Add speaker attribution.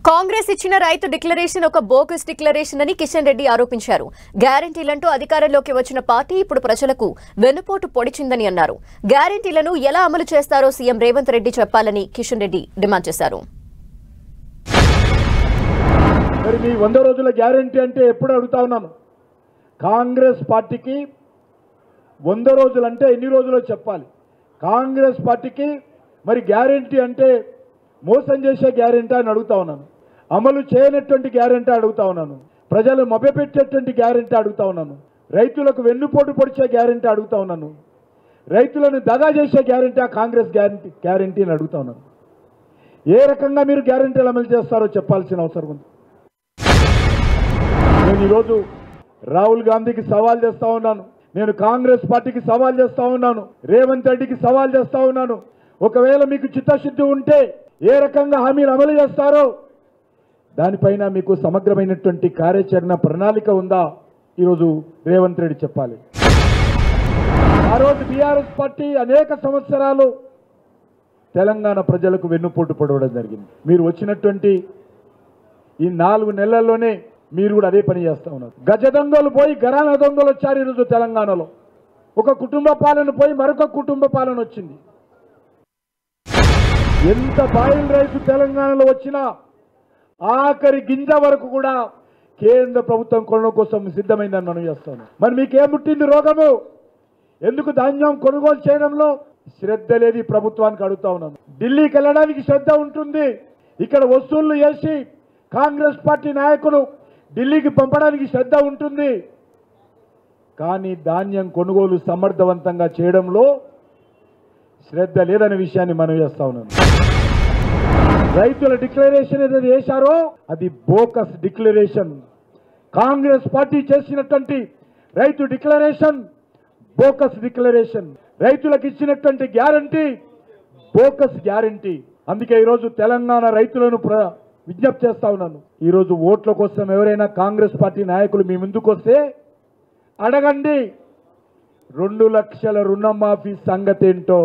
Speaker 1: కాంగ్రెస్ ఇచ్చిన రైతు డిక్లరేషన్ ఒక బోగస్ డిక్లరేషన్ అని కిషన్ రెడ్డి ఆరోపించారు. గ్యారెంటీలంటూ అధికారంలోకి వచ్చిన పార్టీ ఇప్పుడు ప్రజలకు వెన్నుపోటు పొడిచిందని అన్నారు. గ్యారెంటీలను ఎలా అమలు చేస్తారో సీఎం రేవంత్ రెడ్డి చెప్పాలని కిషన్ రెడ్డి డిమాండ్ చేశారు.
Speaker 2: మరి మీ 100 రోజుల గ్యారెంటీ అంటే ఎప్పుడు అడుగుతా ఉన్నాను. కాంగ్రెస్ పార్టీకి 100 రోజులు అంటే ఎన్ని రోజులో చెప్పాలి. కాంగ్రెస్ పార్టీకి మరి గ్యారెంటీ అంటే మోసం చేసే గ్యారెంటీ అని అడుగుతా ఉన్నాను. అమలు చేయనటువంటి గ్యారెంటీ అడుగుతా ఉన్నాను. ప్రజలు మభ్యపెట్టేటువంటి గ్యారెంటీ అడుగుతా ఉన్నాను. రైతులకు వెన్నుపోటు పొడిచే గ్యారెంటీ అడుగుతా ఉన్నాను. రైతులను దగా చేసే గ్యారెంటీ కాంగ్రెస్ గ్యారెంటీని అడుగుతా ఉన్నాను. ఏ రకంగా మీరు గ్యారెంటీలు అమలు చేస్తారో చెప్పాల్సిన అవసరం ఉంది. నేను ఈరోజు రాహుల్ గాంధీకి సవాల్ చేస్తా ఉన్నాను. నేను కాంగ్రెస్ పార్టీకి సవాల్ చేస్తా ఉన్నాను. రేవంత్ రెడ్డికి సవాల్ చేస్తా ఉన్నాను. ఒకవేళ మీకు చిత్తశుద్ధి ఉంటే ఏ రకంగా హామీలు అమలు చేస్తారో దానిపైన మీకు సమగ్రమైనటువంటి కార్యాచరణ ప్రణాళిక ఉందా ఈరోజు రేవంత్ రెడ్డి చెప్పాలి. ఆ రోజు బీఆర్ఎస్ పార్టీ అనేక సంవత్సరాలు తెలంగాణ ప్రజలకు వెన్నుపోటు పొడవడం జరిగింది. మీరు వచ్చినటువంటి ఈ 4 నెలల్లోనే మీరు కూడా అదే పని చేస్తా ఉన్నారు. గజ దొంగలు పోయి గరానా దొంగలు వచ్చారు. ఈరోజు తెలంగాణలో ఒక కుటుంబ పాలన పోయి మరొక కుటుంబ పాలన వచ్చింది. ఎంత బాయిల్ రైతు తెలంగాణలో వచ్చినా ఆఖరి గింజ వరకు కూడా కేంద్ర ప్రభుత్వం కొనడం కోసం సిద్ధమైందని మనం చేస్తాం. మరి మీకేం పుట్టింది రోగము? ఎందుకు ధాన్యం కొనుగోలు చేయడంలో శ్రద్ధ లేదు ప్రభుత్వానికి అడుగుతా ఉన్నాను. ఢిల్లీకి వెళ్ళడానికి శ్రద్ధ ఉంటుంది. ఇక్కడ వసూళ్లు చేసి కాంగ్రెస్ పార్టీ నాయకులు ఢిల్లీకి పంపడానికి శ్రద్ధ ఉంటుంది. కానీ ధాన్యం కొనుగోలు సమర్థవంతంగా చేయడంలో శ్రద్ధ లేదనే విషయాన్ని మనం చేస్తా ఉన్నాను. రైతుల డిక్లరేషన్ ఏదైతే చేశారో అది బోకస్ డిక్లరేషన్. కాంగ్రెస్ పార్టీ చేసినటువంటి రైతు డిక్లరేషన్ బోకస్ డిక్లరేషన్. రైతులకు ఇచ్చినటువంటి గ్యారంటీ బోకస్ గ్యారంటీ. అందుకే ఈరోజు తెలంగాణ రైతులను విజ్ఞప్తి చేస్తా ఉన్నాను. ఈరోజు ఓట్ల కోసం ఎవరైనా కాంగ్రెస్ పార్టీ నాయకులు మీ ముందుకు వస్తే అడగండి 2 లక్షల రుణమాఫీ సంగతి ఏంటో.